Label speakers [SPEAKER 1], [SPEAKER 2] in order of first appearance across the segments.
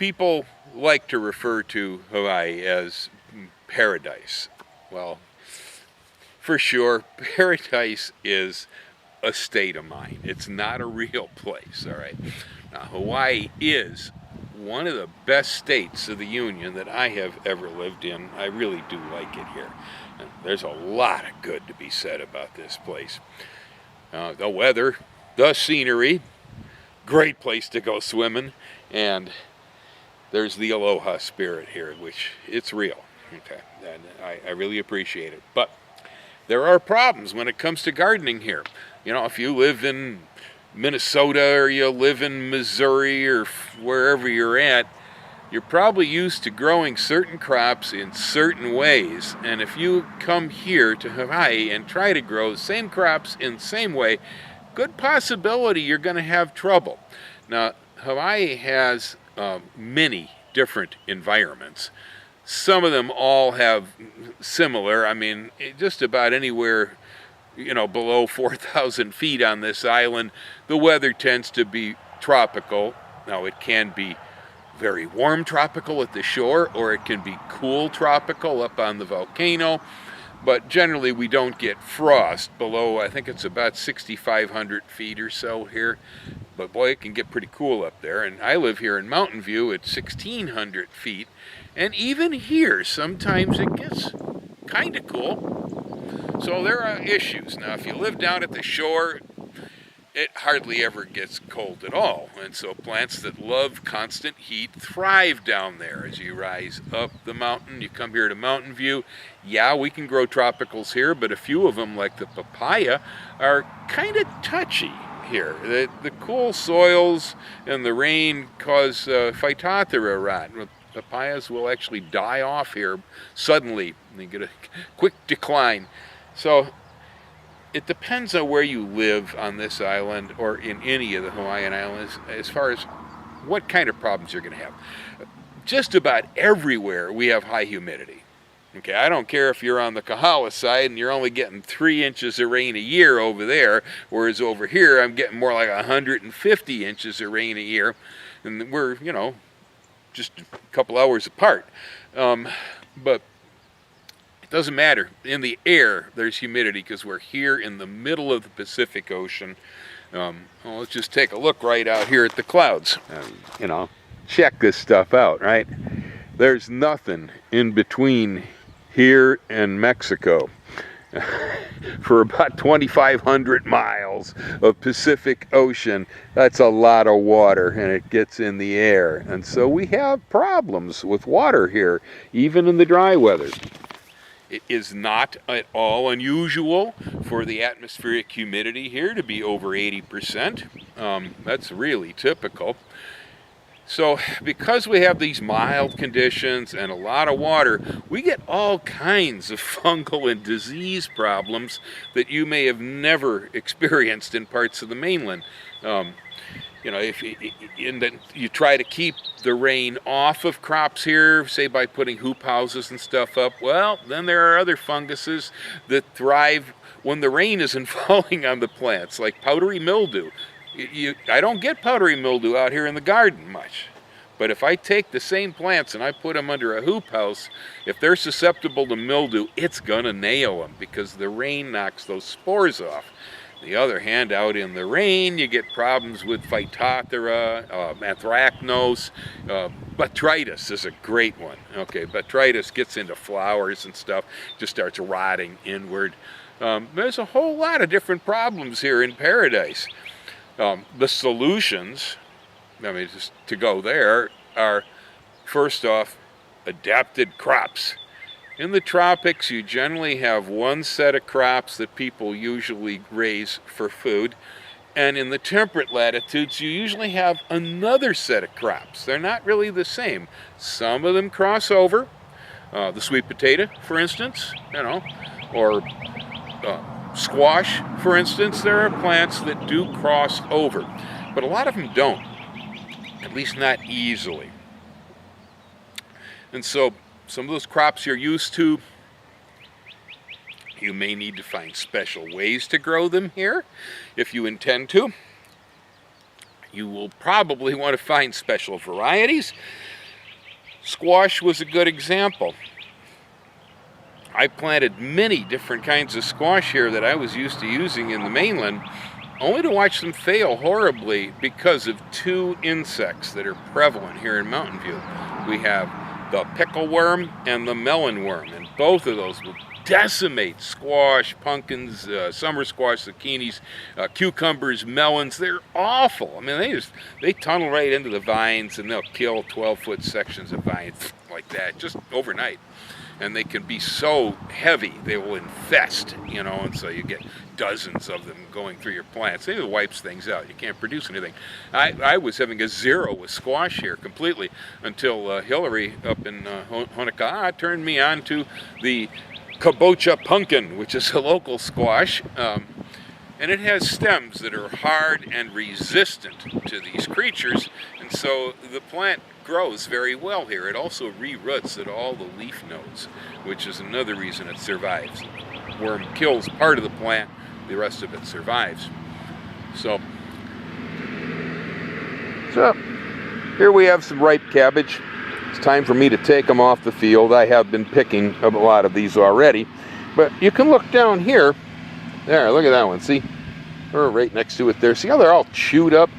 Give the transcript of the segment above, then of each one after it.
[SPEAKER 1] People like to refer to Hawaii as paradise. Well, for sure, paradise is a state of mind. It's not a real place, all right? Now, Hawaii is one of the best states of the Union that I have ever lived in. I really do like it here. And there's a lot of good to be said about this place. The weather, the scenery, great place to go swimming, and there's the aloha spirit here, which it's real. Okay, and I really appreciate it. But there are problems when it comes to gardening here. You know, if you live in Minnesota or you live in Missouri or wherever you're at, you're probably used to growing certain crops in certain ways. And if you come here to Hawaii and try to grow the same crops in the same way, good possibility you're going to have trouble. Now, Hawaii has many different environments. Some of them all have similar. I mean, just about anywhere, you know, below 4,000 feet on this island, the weather tends to be tropical. Now, it can be very warm tropical at the shore, or it can be cool tropical up on the volcano. But generally, we don't get frost below, I think it's about 6,500 feet or so here. But boy, it can get pretty cool up there. And I live here in Mountain View at 1,600 feet. And even here, sometimes it gets kind of cool. So there are issues. Now, if you live down at the shore, it hardly ever gets cold at all. And so plants that love constant heat thrive down there. As you rise up the mountain, you come here to Mountain View. Yeah, we can grow tropicals here, but a few of them, like the papaya, are kind of touchy here. The cool soils and the rain cause Phytophthora rot. Papayas will actually die off here suddenly. They get a quick decline. So it depends on where you live on this island or in any of the Hawaiian Islands as far as what kind of problems you're going to have. Just about everywhere we have high humidity. Okay, I don't care if you're on the Kahala side and you're only getting 3 inches of rain a year over there, whereas over here I'm getting more like 150 inches of rain a year, and we're, you know, just a couple hours apart. But it doesn't matter. In the air, there's humidity because we're here in the middle of the Pacific Ocean. Well, let's just take a look right out here at the clouds. You know, check this stuff out, right? There's nothing in between here and Mexico. For about 2,500 miles of Pacific Ocean, that's a lot of water, and it gets in the air. And so we have problems with water here, even in the dry weather. It is not at all unusual for the atmospheric humidity here to be over 80%. That's really typical. So because we have these mild conditions and a lot of water, we get all kinds of fungal and disease problems that you may have never experienced in parts of the mainland. You know, if you try to keep the rain off of crops here, say by putting hoop houses and stuff up, well, then there are other funguses that thrive when the rain isn't falling on the plants, like powdery mildew. I don't get powdery mildew out here in the garden much. But if I take the same plants and I put them under a hoop house, if they're susceptible to mildew, it's going to nail them because the rain knocks those spores off. On the other hand, out in the rain, you get problems with Phytophthora, anthracnose. Botrytis is a great one. Okay, botrytis gets into flowers and stuff, just starts rotting inward. There's a whole lot of different problems here in paradise. The solutions, I mean, just to go there, are first off, adapted crops. In the tropics, you generally have one set of crops that people usually raise for food, and in the temperate latitudes, you usually have another set of crops. They're not really the same. Some of them cross over, the sweet potato, for instance, you know, or squash, for instance. There are plants that do cross over, but a lot of them don't, at least not easily. And so some of those crops you're used to, you may need to find special ways to grow them here if you intend to. You will probably want to find special varieties. Squash was a good example. I planted many different kinds of squash here that I was used to using in the mainland, only to watch them fail horribly because of two insects that are prevalent here in Mountain View. We have the pickle worm and the melon worm, and both of those will decimate squash, pumpkins, summer squash, zucchinis, cucumbers, melons. They're awful. I mean, they tunnel right into the vines, and they'll kill 12-foot sections of vines like that just overnight. And they can be so heavy, they will infest, you know, and so you get dozens of them going through your plants. It wipes things out. You can't produce anything. I was having a zero with squash here completely until Hillary up in Honokaa turned me on to the kabocha pumpkin, which is a local squash. And it has stems that are hard and resistant to these creatures, and so the plant grows very well here. It also re-roots at all the leaf nodes, which is another reason it survives. The worm kills part of the plant, the rest of it survives. So here we have some ripe cabbage. It's time for me to take them off the field. I have been picking a lot of these already, but you can look down here. There, look at that one, see? We're right next to it there. See how they're all chewed up?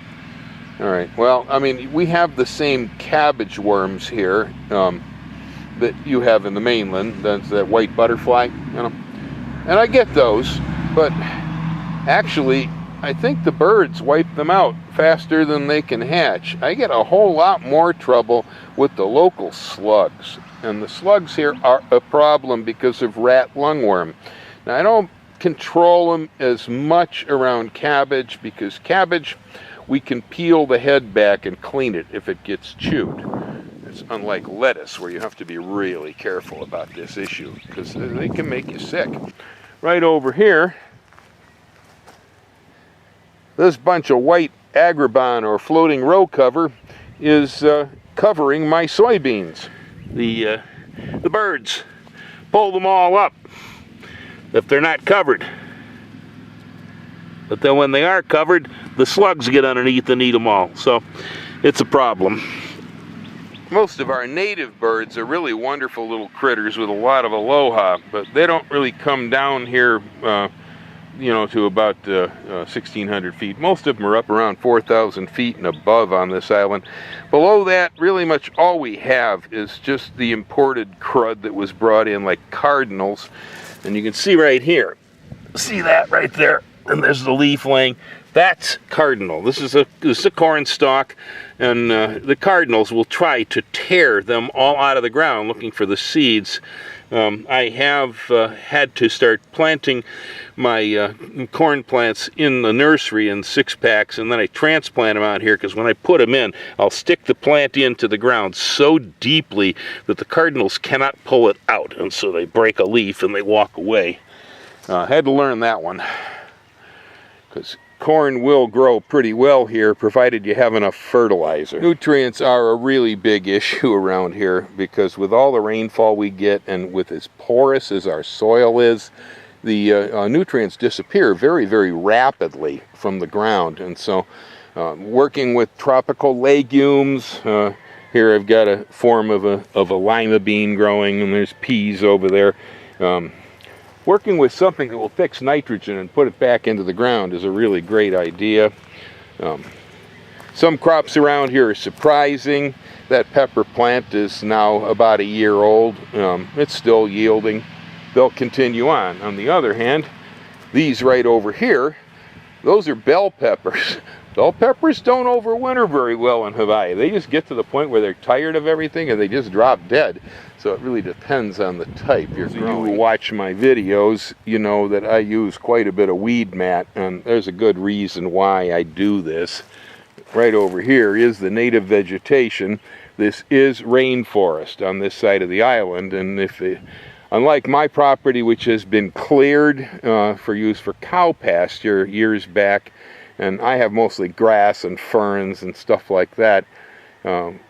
[SPEAKER 1] All right, well, I mean, we have the same cabbage worms here that you have in the mainland. That's that white butterfly, you know. And I get those, but actually, I think the birds wipe them out faster than they can hatch. I get a whole lot more trouble with the local slugs. And the slugs here are a problem because of rat lungworm. Now, I don't control them as much around cabbage because cabbage, we can peel the head back and clean it if it gets chewed. It's unlike lettuce where you have to be really careful about this issue because they can make you sick. Right over here, this bunch of white agribon or floating row cover is covering my soybeans. The birds pull them all up if they're not covered. But then when they are covered, the slugs get underneath and eat them all. So it's a problem. Most of our native birds are really wonderful little critters with a lot of aloha, but they don't really come down here, you know, to about 1,600 feet. Most of them are up around 4,000 feet and above on this island. Below that, really much all we have is just the imported crud that was brought in, like cardinals. And you can see right here, see that right there? And there's the leaf laying. That's cardinal. This is a corn stalk, and the cardinals will try to tear them all out of the ground looking for the seeds. I have had to start planting my corn plants in the nursery in 6-packs, and then I transplant them out here because when I put them in, I'll stick the plant into the ground so deeply that the cardinals cannot pull it out, and so they break a leaf and they walk away. I had to learn that one because corn will grow pretty well here provided you have enough fertilizer. Nutrients are a really big issue around here because with all the rainfall we get and with as porous as our soil is, the nutrients disappear very, very rapidly from the ground. And so working with tropical legumes, here I've got a form of a lima bean growing, and there's peas over there. Working with something that will fix nitrogen and put it back into the ground is a really great idea. Some crops around here are surprising. That pepper plant is now about a year old. It's still yielding. They'll continue on. On the other hand, these right over here, those are bell peppers. Bell peppers don't overwinter very well in Hawaii. They just get to the point where they're tired of everything and they just drop dead. So it really depends on the type you're growing. You watch my videos, you know that I use quite a bit of weed mat, and there's a good reason why I do this. Right over here is the native vegetation. This is rainforest on this side of the island, and unlike my property, which has been cleared for use for cow pasture years back, and I have mostly grass and ferns and stuff like that.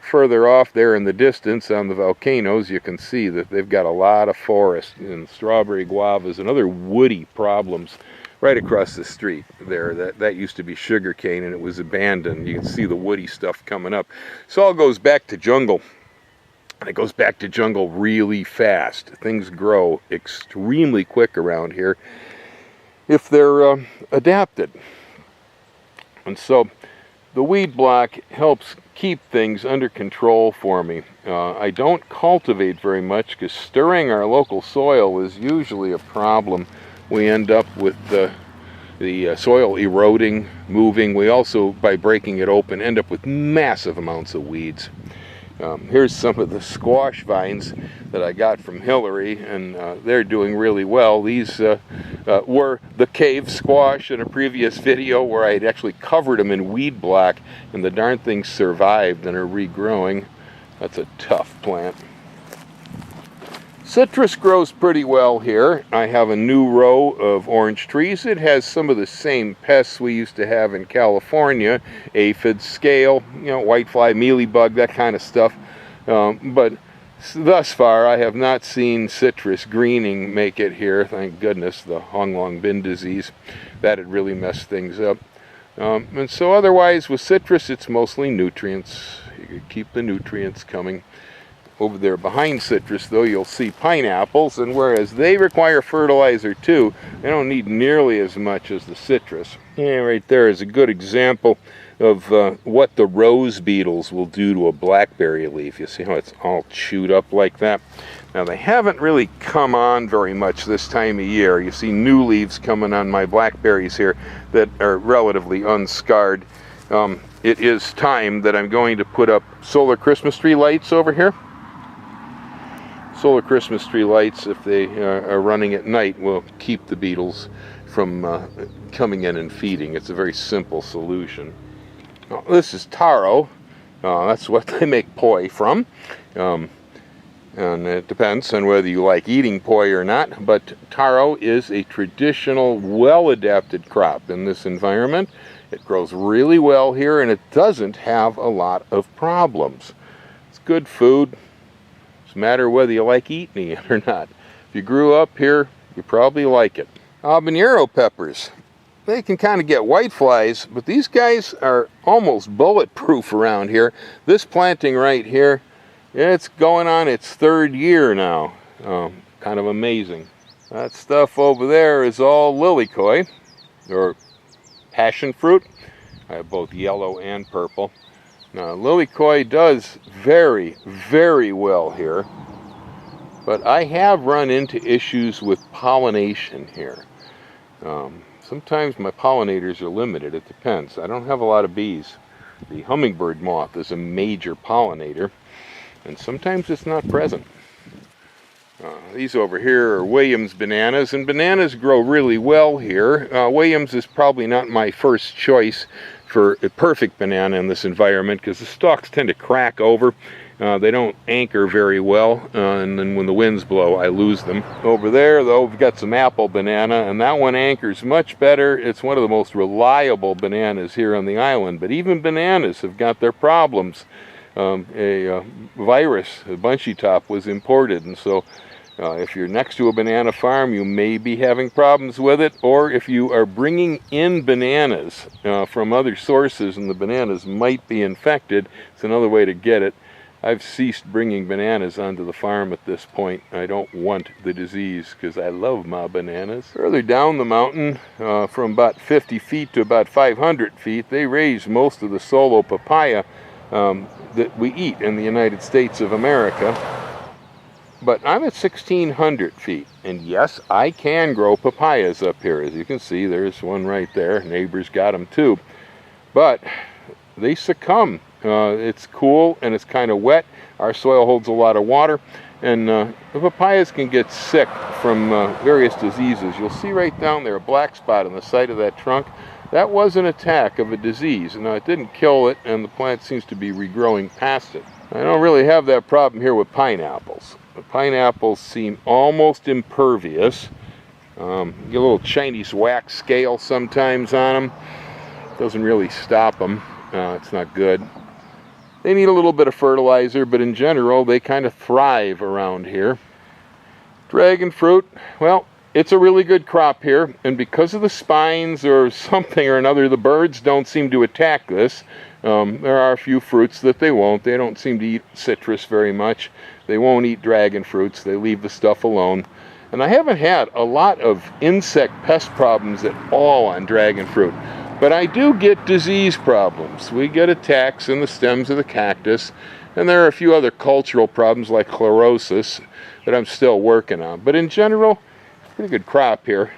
[SPEAKER 1] Further off there in the distance on the volcanoes, you can see that they've got a lot of forest and strawberry guavas and other woody problems right across the street there. That used to be sugarcane, and it was abandoned. You can see the woody stuff coming up. So it all goes back to jungle. And it goes back to jungle really fast. Things grow extremely quick around here if they're adapted. And so the weed block helps keep things under control for me. I don't cultivate very much because stirring our local soil is usually a problem. We end up with the soil eroding, moving. We also, by breaking it open, end up with massive amounts of weeds. Here's some of the squash vines that I got from Hillary, and they're doing really well. These were the cave squash in a previous video where I had actually covered them in weed block, and the darn things survived and are regrowing. That's a tough plant. Citrus grows pretty well here. I have a new row of orange trees. It has some of the same pests we used to have in California, aphids, scale, whitefly, mealybug, that kind of stuff. But thus far, I have not seen citrus greening make it here. Thank goodness, the honglong bin disease, that had really messed things up. And so otherwise, with citrus, it's mostly nutrients. You could keep the nutrients coming. Over there behind citrus, though, you'll see pineapples, and whereas they require fertilizer too, they don't need nearly as much as the citrus. Yeah, right there is a good example of what the rose beetles will do to a blackberry leaf. You see how it's all chewed up like that? Now, they haven't really come on very much this time of year. You see new leaves coming on my blackberries here that are relatively unscarred. It is time that I'm going to put up solar Christmas tree lights over here. Solar Christmas tree lights, if they are running at night, will keep the beetles from coming in and feeding. It's a very simple solution. Now, this is taro. That's what they make poi from. And it depends on whether you like eating poi or not, but taro is a traditional, well-adapted crop in this environment. It grows really well here, and it doesn't have a lot of problems. It's good food. It's a matter of whether you like eating it or not. If you grew up here, you probably like it. Habanero peppers. They can kind of get white flies, but these guys are almost bulletproof around here. This planting right here, it's going on its third year now. Kind of amazing. That stuff over there is all lilikoi, or passion fruit. I have both yellow and purple. Now, lilikoi does very, very well here, but I have run into issues with pollination here. Sometimes my pollinators are limited. It depends. I don't have a lot of bees. The hummingbird moth is a major pollinator, and sometimes it's not present. These over here are Williams bananas, and bananas grow really well here. Williams is probably not my first choice for a perfect banana in this environment because the stalks tend to crack over. They don't anchor very well, and then when the winds blow, I lose them. Over there, though, we've got some apple banana, and that one anchors much better. It's one of the most reliable bananas here on the island, but even bananas have got their problems. A virus, a bunchy top, was imported, and so if you're next to a banana farm, you may be having problems with it, or if you are bringing in bananas from other sources and the bananas might be infected, it's another way to get it. I've ceased bringing bananas onto the farm at this point. I don't want the disease because I love my bananas. Further down the mountain, from about 50 feet to about 500 feet, they raise most of the solo papaya that we eat in the United States of America. But I'm at 1,600 feet, and yes, I can grow papayas up here. As you can see, there's one right there. Neighbors got them too. But they succumb. It's cool and it's kind of wet. Our soil holds a lot of water, and the papayas can get sick from various diseases. You'll see right down there a black spot on the side of that trunk. That was an attack of a disease. Now, it didn't kill it, and the plant seems to be regrowing past it. I don't really have that problem here with pineapples. The pineapples seem almost impervious. Get a little Chinese wax scale sometimes on them. Doesn't really stop them. It's not good. They need a little bit of fertilizer, but in general, they kind of thrive around here. Dragon fruit, well, it's a really good crop here, and because of the spines or something or another, the birds don't seem to attack this. There are a few fruits that they won't. They don't seem to eat citrus very much. They won't eat dragon fruits. They leave the stuff alone. And I haven't had a lot of insect pest problems at all on dragon fruit. But I do get disease problems. We get attacks in the stems of the cactus. And there are a few other cultural problems like chlorosis that I'm still working on. But in general, pretty good crop here.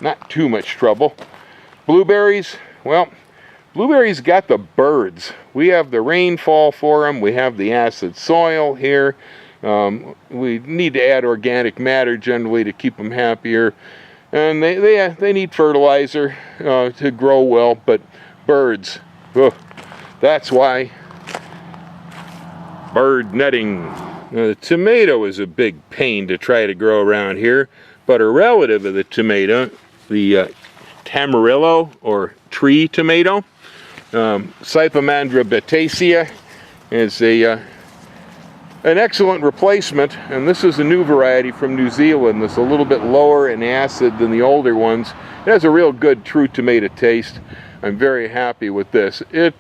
[SPEAKER 1] Not too much trouble. Blueberries, well, blueberries got the birds. We have the rainfall for them. We have the acid soil here. We need to add organic matter generally to keep them happier. And they need fertilizer to grow well. But birds, that's why. Bird netting. Now, the tomato is a big pain to try to grow around here, but a relative of the tomato, the tamarillo or tree tomato, Cypomandra batacea, is an excellent replacement, and this is a new variety from New Zealand that's a little bit lower in acid than the older ones. It has a real good true tomato taste. I'm very happy with this. It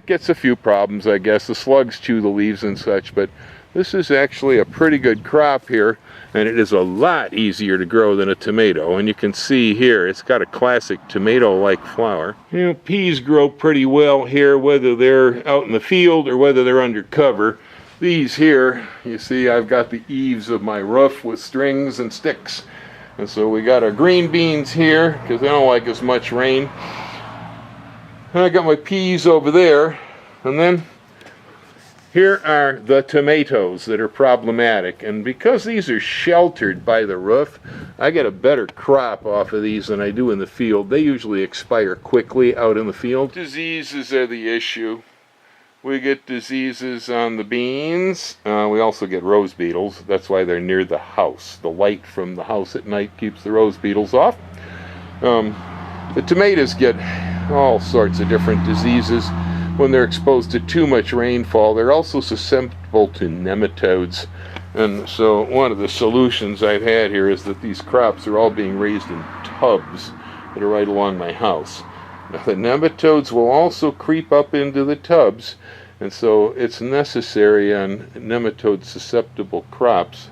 [SPEAKER 1] gets a few problems, I guess. The slugs chew the leaves and such, but this is actually a pretty good crop here, and it is a lot easier to grow than a tomato. And you can see here, it's got a classic tomato-like flower. You know, peas grow pretty well here, whether they're out in the field or whether they're under cover. These here, you see I've got the eaves of my roof with strings and sticks. And so we got our green beans here, because they don't like as much rain. And I got my peas over there, and then here are the tomatoes that are problematic. And because these are sheltered by the roof, I get a better crop off of these than I do in the field. They usually expire quickly out in the field. Diseases are the issue. We get diseases on the beans. We also get rose beetles. That's why they're near the house. The light from the house at night keeps the rose beetles off. The tomatoes get all sorts of different diseases when they're exposed to too much rainfall. They're also susceptible to nematodes. And so one of the solutions I've had here is that these crops are all being raised in tubs that are right along my house. Now, the nematodes will also creep up into the tubs, and so it's necessary on nematode susceptible crops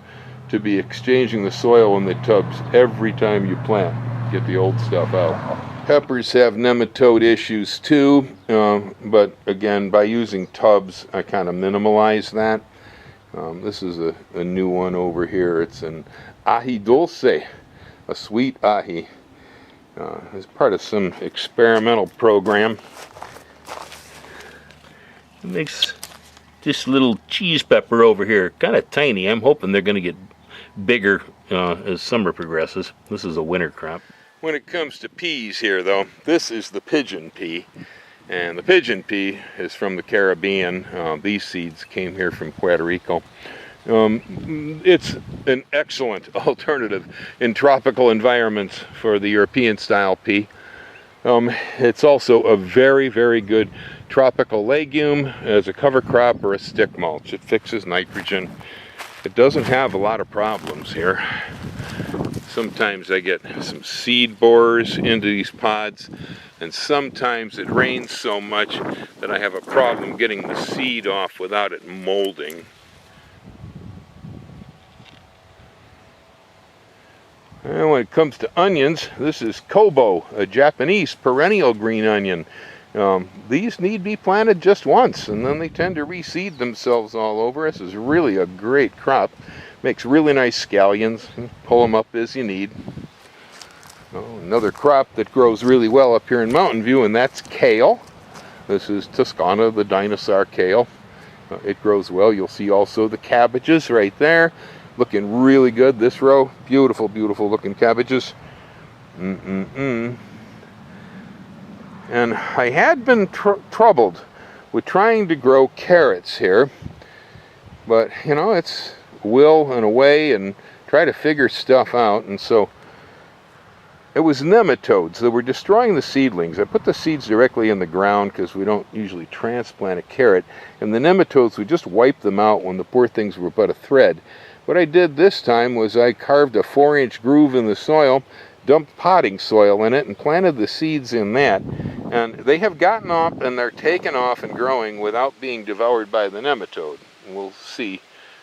[SPEAKER 1] to be exchanging the soil in the tubs every time you plant. Get the old stuff out. Peppers have nematode issues too, but again, by using tubs, I kind of minimalize that. This is a new one over here. It's an ají dulce, a sweet ají. As part of some experimental program. It makes this little cheese pepper over here kind of tiny. I'm hoping they're going to get bigger as summer progresses. This is a winter crop. When it comes to peas here, though, this is the pigeon pea. And the pigeon pea is from the Caribbean. These seeds came here from Puerto Rico. It's an excellent alternative in tropical environments for the European style pea. It's also a very, very good tropical legume as a cover crop or a stick mulch. It fixes nitrogen. It doesn't have a lot of problems here. Sometimes I get some seed borers into these pods, and sometimes it rains so much that I have a problem getting the seed off without it molding. And when it comes to onions, this is kobo, a Japanese perennial green onion. These need to be planted just once, and then they tend to reseed themselves all over. This is really a great crop. Makes really nice scallions. Pull them up as you need. Another crop that grows really well up here in Mountain View, and that's kale. This is Toscana, the dinosaur kale. It grows well. You'll see also the cabbages right there. Looking really good this row. Beautiful, beautiful looking cabbages. And I had been troubled with trying to grow carrots here. But, you know, it's will and a way and try to figure stuff out. And so it was nematodes that were destroying the seedlings. I put the seeds directly in the ground because we don't usually transplant a carrot. And the nematodes would just wipe them out when the poor things were but a thread. What I did this time was I carved a 4-inch groove in the soil, dumped potting soil in it, and planted the seeds in that. And they have gotten up and they're taken off and growing without being devoured by the nematode. We'll see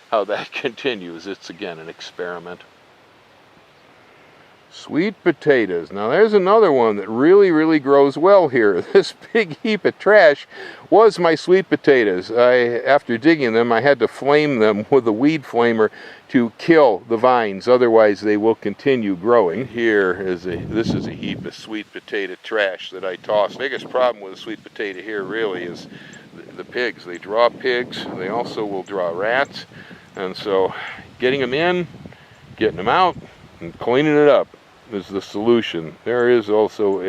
[SPEAKER 1] how that continues. It's again an experiment. Sweet potatoes. Now there's another one that really grows well here. This big heap of trash was my sweet potatoes. After digging them, I had to flame them with a weed flamer to kill the vines. Otherwise, they will continue growing. This is a heap of sweet potato trash that I tossed. The biggest problem with a sweet potato here really is the pigs. They draw pigs. They also will draw rats. And so getting them in, getting them out, and cleaning it up is the solution. There is also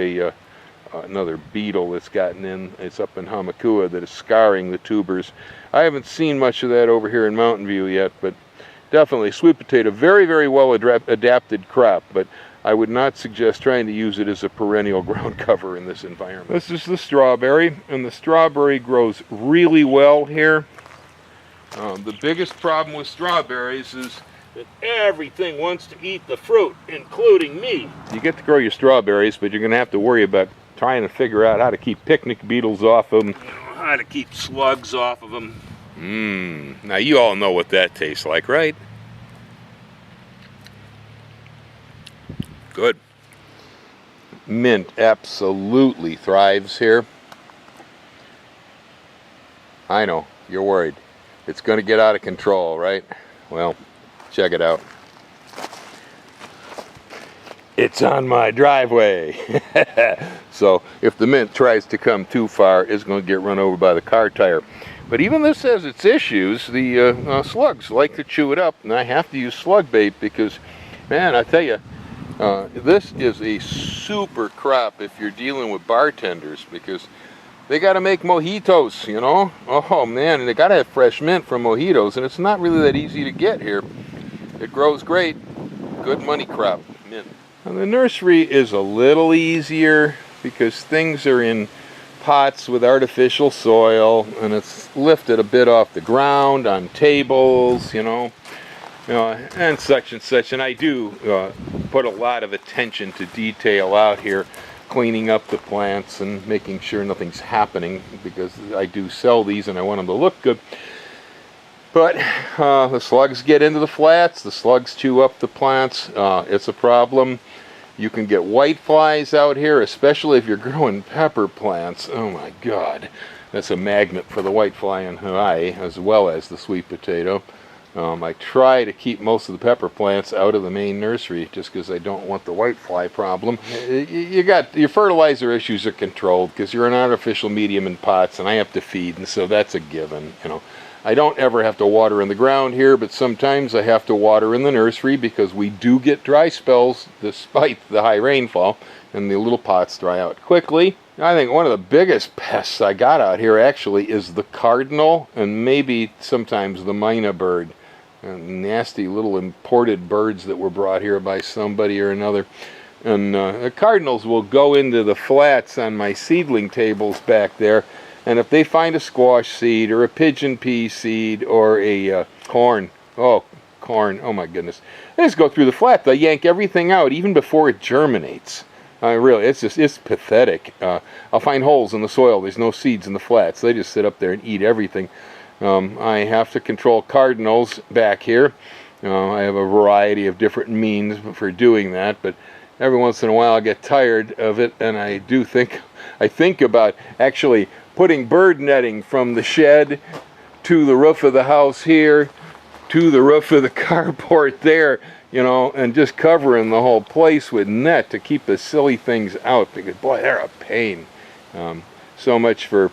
[SPEAKER 1] another beetle that's gotten in. It's up in Hamakua that is scarring the tubers. I haven't seen much of that over here in Mountain View yet, but definitely sweet potato, very well adapted crop, but I would not suggest trying to use it as a perennial ground cover in this environment. This is the strawberry, and the strawberry grows really well here. The biggest problem with strawberries is that everything wants to eat the fruit, including me. You get to grow your strawberries, but you're going to have to worry about trying to figure out how to keep picnic beetles off of them, how to keep slugs off of them. Now you all know what that tastes like, right? Good. Mint absolutely thrives here. I know, you're worried. It's going to get out of control, right? Well, check it out. It's on my driveway. So if the mint tries to come too far, it's going to get run over by the car tire. But even this has its issues. The slugs like to chew it up, and I have to use slug bait because, man, I tell you, this is a super crop if you're dealing with bartenders, because they got to make mojitos, you know? Oh man, and they got to have fresh mint for mojitos, and it's not really that easy to get here. It grows great. Good money crop, mint. And the nursery is a little easier because things are in pots with artificial soil, and it's lifted a bit off the ground on tables, and such and such. And I do put a lot of attention to detail out here, cleaning up the plants and making sure nothing's happening, because I do sell these and I want them to look good. But the slugs get into the flats, the slugs chew up the plants. It's a problem. You can get white flies out here, especially if you're growing pepper plants. Oh my God, that's a magnet for the white fly in Hawaii, as well as the sweet potato. I try to keep most of the pepper plants out of the main nursery just because I don't want the white fly problem. Your fertilizer issues are controlled because you're an artificial medium in pots, and I have to feed, and so that's a given. I don't ever have to water in the ground here, but sometimes I have to water in the nursery because we do get dry spells despite the high rainfall, and the little pots dry out quickly. I think one of the biggest pests I got out here actually is the cardinal, and maybe sometimes the myna bird. Nasty little imported birds that were brought here by somebody or another. And the cardinals will go into the flats on my seedling tables back there, and if they find a squash seed or a pigeon pea seed or a corn, oh my goodness, they just go through the flat. They yank everything out even before it germinates. Really, it's pathetic. I'll find holes in the soil. There's no seeds in the flats. They just sit up there and eat everything. I have to control cardinals back here. I have a variety of different means for doing that, but every once in a while I get tired of it, and I think about actually putting bird netting from the shed to the roof of the house here, to the roof of the carport there, and just covering the whole place with net to keep the silly things out, because boy, they're a pain. So much for,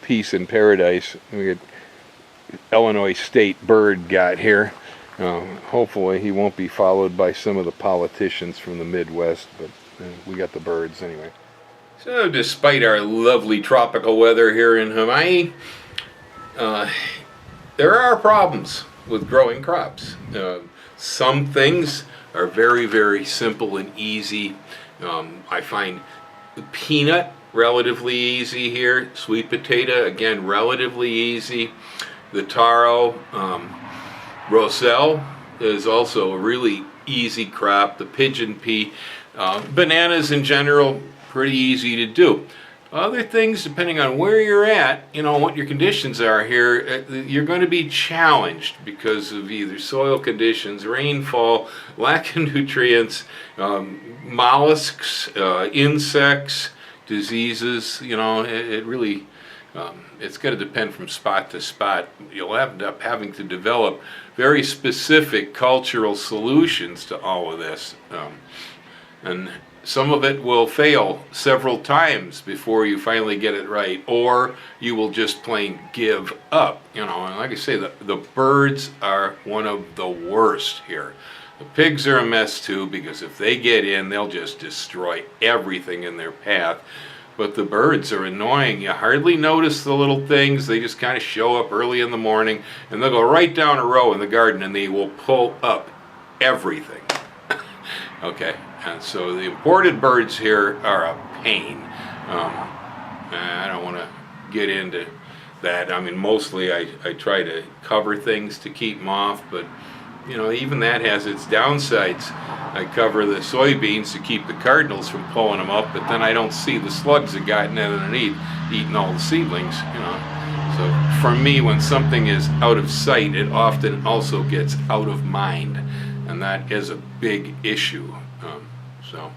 [SPEAKER 1] peace and paradise. We get Illinois State bird got here. Hopefully he won't be followed by some of the politicians from the Midwest, but we got the birds anyway. So despite our lovely tropical weather here in Hawaii, there are problems with growing crops. Some things are very simple and easy. I find the peanut relatively easy here. Sweet potato, again, relatively easy. The taro, Roselle is also a really easy crop. The pigeon pea, bananas in general, pretty easy to do. Other things, depending on where you're at, what your conditions are here, you're going to be challenged because of either soil conditions, rainfall, lack of nutrients, mollusks, insects, diseases. It really, it's going to depend from spot to spot. You'll end up having to develop very specific cultural solutions to all of this. And some of it will fail several times before you finally get it right, or you will just plain give up. And like I say, the birds are one of the worst here. The pigs are a mess too, because if they get in, they'll just destroy everything in their path. But the birds are annoying. You hardly notice the little things. They just kind of show up early in the morning, and they'll go right down a row in the garden, and they will pull up everything. Okay. And so the imported birds here are a pain. I don't want to get into that. I mean, mostly I try to cover things to keep them off, but even that has its downsides. I cover the soybeans to keep the cardinals from pulling them up, but then I don't see the slugs that got underneath eating all the seedlings. So for me, when something is out of sight, it often also gets out of mind, and that is a big issue. So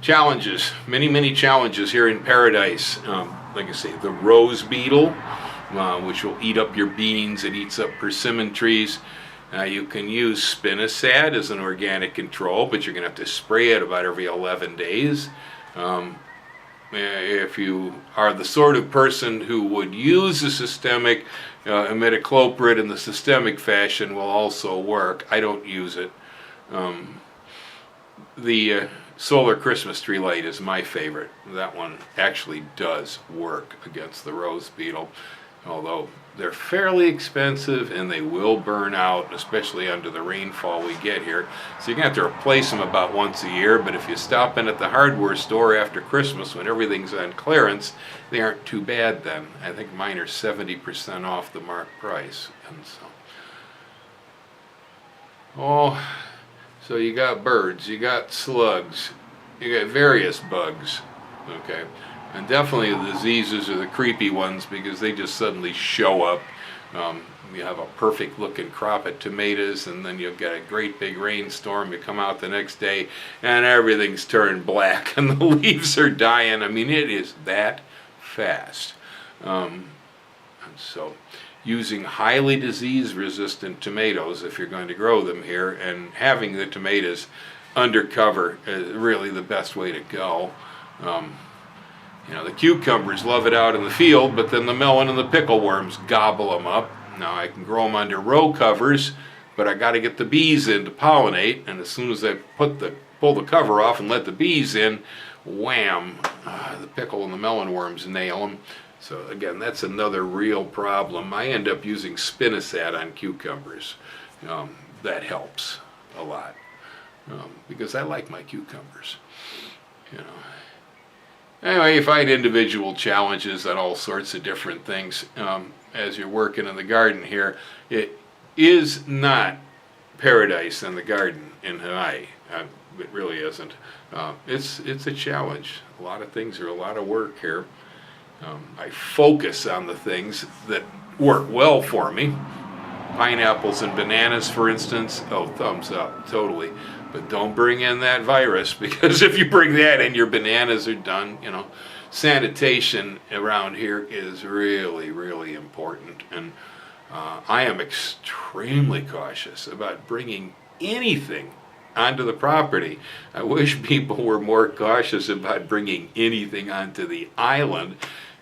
[SPEAKER 1] challenges, many challenges here in paradise. Like I say, the rose beetle, which will eat up your beans. It eats up persimmon trees. You can use spinosad as an organic control, but you're going to have to spray it about every 11 days. If you are the sort of person who would use a systemic imidacloprid in the systemic fashion, will also work. I don't use it. The solar Christmas tree light is my favorite. That one actually does work against the rose beetle, although they're fairly expensive and they will burn out, especially under the rainfall we get here. So you're going to have to replace them about once a year, but if you stop in at the hardware store after Christmas when everything's on clearance, they aren't too bad then. I think mine are 70% off the marked price. And so you got birds, you got slugs, you got various bugs, okay? And definitely the diseases are the creepy ones because they just suddenly show up. You have a perfect looking crop of tomatoes, and then you'll get a great big rainstorm. You come out the next day and everything's turned black and the leaves are dying. I mean, it is that fast. And so using highly disease-resistant tomatoes, if you're going to grow them here, and having the tomatoes under cover is really the best way to go. The cucumbers love it out in the field, but then the melon and the pickle worms gobble them up. Now I can grow them under row covers, but I got to get the bees in to pollinate, and as soon as I pull the cover off and let the bees in, wham, the pickle and the melon worms nail them. So again, that's another real problem. I end up using spinosad on cucumbers. That helps a lot because I like my cucumbers. Anyway, you find individual challenges on all sorts of different things as you're working in the garden here. It is not paradise in the garden in Hawaii. It really isn't. It's a challenge. A lot of things are a lot of work here. I focus on the things that work well for me. Pineapples and bananas, for instance. Oh, thumbs up, totally. But don't bring in that virus, because if you bring that in, your bananas are done. Sanitation around here is really, really important. And I am extremely cautious about bringing anything onto the property. I wish people were more cautious about bringing anything onto the island.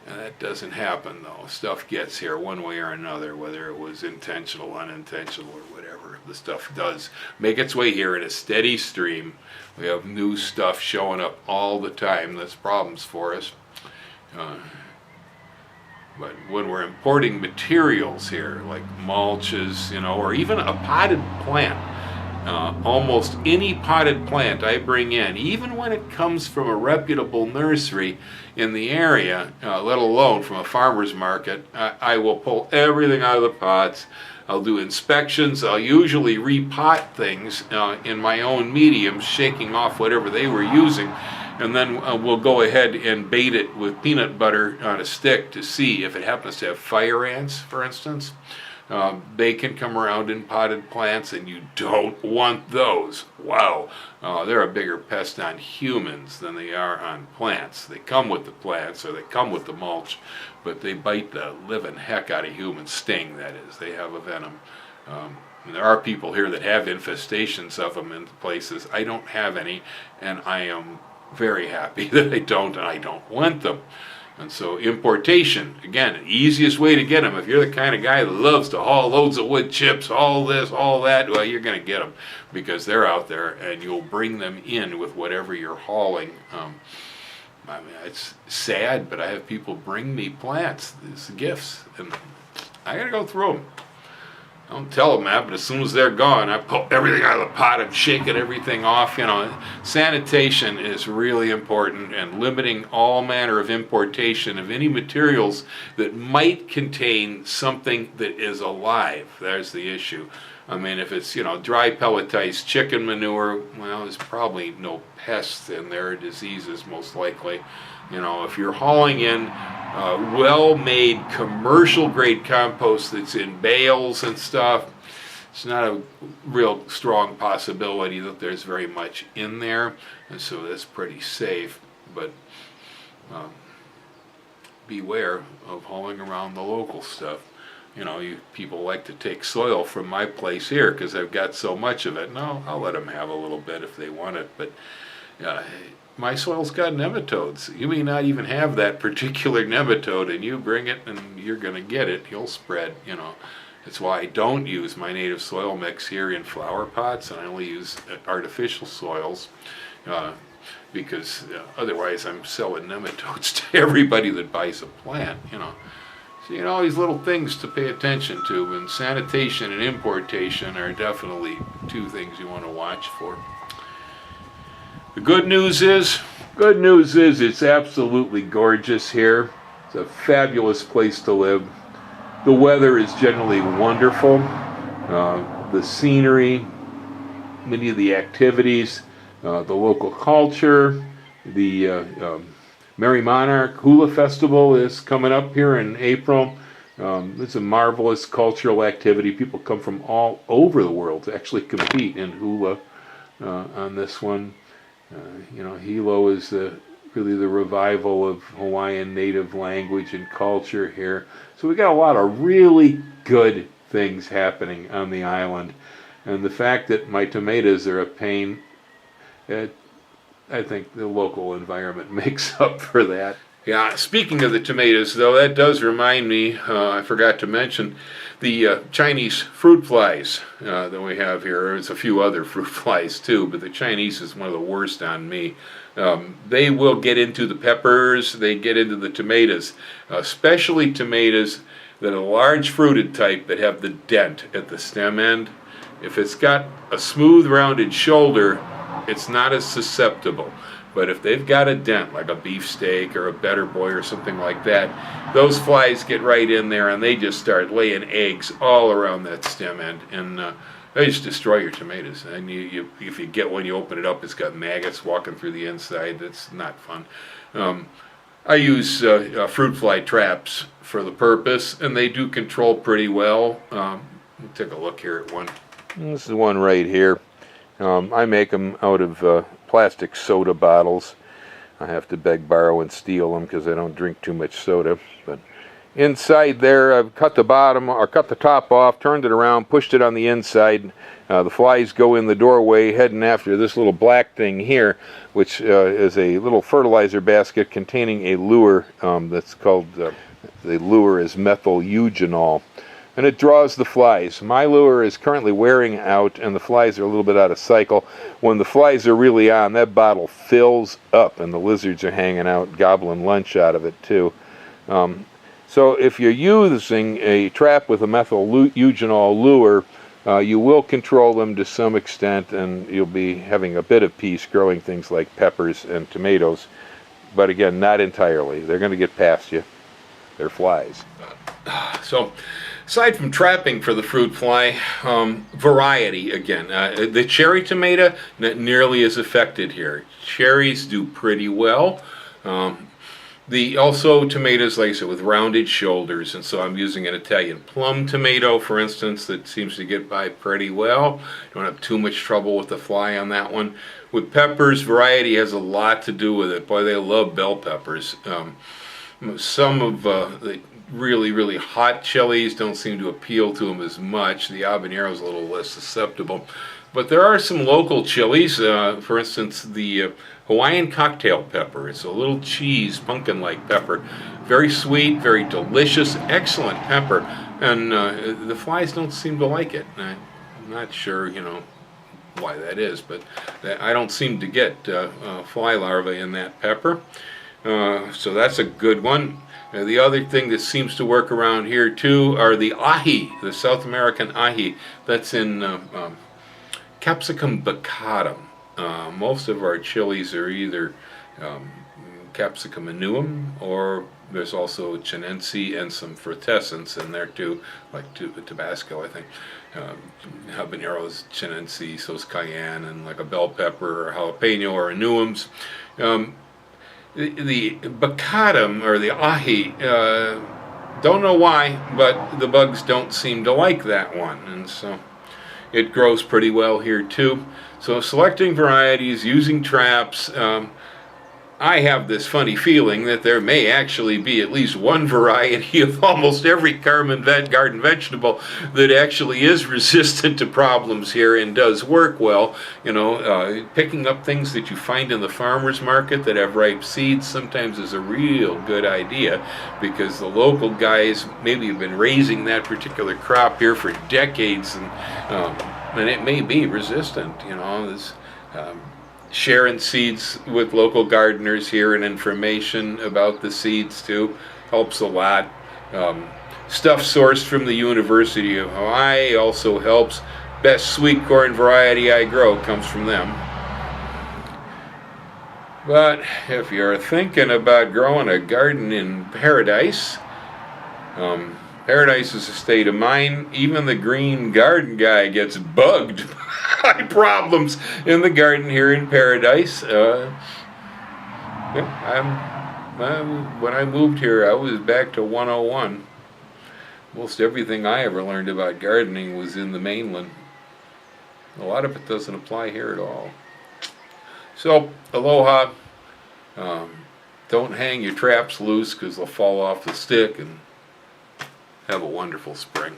[SPEAKER 1] That doesn't happen, though. Stuff gets here one way or another, whether it was intentional, unintentional, or whatever. The stuff does make its way here in a steady stream. We have new stuff showing up all the time. That's problems for us. But when we're importing materials here, like mulches, or even a potted plant, almost any potted plant I bring in, even when it comes from a reputable nursery in the area, let alone from a farmer's market, I will pull everything out of the pots. I'll do inspections. I'll usually repot things in my own mediums, shaking off whatever they were using, and then we'll go ahead and bait it with peanut butter on a stick to see if it happens to have fire ants, for instance. They can come around in potted plants, and you don't want those. Wow, they're a bigger pest on humans than they are on plants. They come with the plants, or they come with the mulch, but they bite the living heck out of humans. Sting, that is. They have a venom. And there are people here that have infestations of them in places. I don't have any, and I am very happy that I don't, and I don't want them. And so importation, again, the easiest way to get them. If you're the kind of guy that loves to haul loads of wood chips, all this, all that, well, you're going to get them because they're out there, and you'll bring them in with whatever you're hauling. I mean, it's sad, but I have people bring me plants, these gifts, and I got to go through them. I don't tell them that, but as soon as they're gone, I pull everything out of the pot. I'm shaking everything off. You know, sanitation is really important, and limiting all manner of importation of any materials that might contain something that is alive. There's the issue. I mean, if it's, you know, dry pelletized chicken manure, well, there's probably no pests in there, diseases most likely. You know, if you're hauling in well-made commercial-grade compost that's in bales and stuff, it's not a real strong possibility that there's very much in there, and so that's pretty safe. But beware of hauling around the local stuff. You know, people like to take soil from my place here because I've got so much of it. No, I'll let them have a little bit if they want it, but my soil's got nematodes. You may not even have that particular nematode, and you bring it and you're going to get it. You'll spread, you know. That's why I don't use my native soil mix here in flower pots, and I only use artificial soils because otherwise I'm selling nematodes to everybody that buys a plant, you know. So, you know, all these little things to pay attention to, and sanitation and importation are definitely two things you want to watch for. The good news is it's absolutely gorgeous here. It's a fabulous place to live. The weather is generally wonderful. The scenery, many of the activities, the local culture, the Merry Monarch Hula Festival is coming up here in April. It's a marvelous cultural activity. People come from all over the world to actually compete in hula on this one. You know, Hilo is really the revival of Hawaiian native language and culture here. So we got a lot of really good things happening on the island. And the fact that my tomatoes are a pain, I think the local environment makes up for that. Yeah, speaking of the tomatoes, though, that does remind me, I forgot to mention, the Chinese fruit flies that we have here. There's a few other fruit flies, too, but the Chinese is one of the worst on me. They will get into the peppers, they get into the tomatoes, especially tomatoes that are large fruited type that have the dent at the stem end. If it's got a smooth, rounded shoulder, it's not as susceptible. But if they've got a dent, like a beefsteak or a Better Boy or something like that, those flies get right in there and they just start laying eggs all around that stem end, and they just destroy your tomatoes. And if you get one, you open it up, it's got maggots walking through the inside. That's not fun. I use fruit fly traps for the purpose, and they do control pretty well. We'll take a look here at one. This is one right here. I make them out of plastic soda bottles. I have to beg, borrow, and steal them because I don't drink too much soda. But inside there, I've cut the bottom or cut the top off, turned it around, pushed it on the inside. The flies go in the doorway, heading after this little black thing here, which is a little fertilizer basket containing a lure that's called, the lure is methyl eugenol. And it draws the flies. My lure is currently wearing out, and the flies are a little bit out of cycle. When the flies are really on, that bottle fills up, and the lizards are hanging out, gobbling lunch out of it too. So if you're using a trap with a methyl eugenol lure, you will control them to some extent, and you'll be having a bit of peace growing things like peppers and tomatoes. But again, not entirely. They're going to get past you. They're flies. So Aside from trapping for the fruit fly, variety again. The cherry tomato not nearly as affected here. Cherries do pretty well. The also tomatoes, like I said, with rounded shoulders, and so I'm using an Italian plum tomato, for instance, that seems to get by pretty well. Don't have too much trouble with the fly on that one. With peppers, variety has a lot to do with it. Boy, they love bell peppers. Some of the really hot chilies don't seem to appeal to them as much. The habanero is a little less susceptible. But there are some local chilies, for instance, the Hawaiian cocktail pepper. It's a little cheese, pumpkin-like pepper. Very sweet, very delicious, excellent pepper. And the flies don't seem to like it. I'm not sure, why that is, but I don't seem to get fly larvae in that pepper. So that's a good one. The other thing that seems to work around here too are the ahi, the South American ahi. That's in Capsicum baccatum. Most of our chilies are either Capsicum annuum, or there's also chinense and some frutescens in there too, like Tabasco, I think. Habaneros, chinense, so's cayenne, and like a bell pepper or jalapeno or annuums. The baccatum, or the ahi, don't know why, but the bugs don't seem to like that one, and so it grows pretty well here too. So selecting varieties, using traps, I have this funny feeling that there may actually be at least one variety of almost every garden vegetable that actually is resistant to problems here and does work well. Picking up things that you find in the farmer's market that have ripe seeds sometimes is a real good idea, because the local guys maybe have been raising that particular crop here for decades, and it may be resistant. Sharing seeds with local gardeners here and information about the seeds too helps a lot. Stuff sourced from the University of Hawaii also helps. Best sweet corn variety I grow comes from them. But if you're thinking about growing a garden in paradise, paradise is a state of mind. Even the green garden guy gets bugged by problems in the garden here in paradise. When I moved here, I was back to 101. Most everything I ever learned about gardening was in the mainland. A lot of it doesn't apply here at all. So, aloha. Don't hang your traps loose, because they'll fall off the stick, and have a wonderful spring.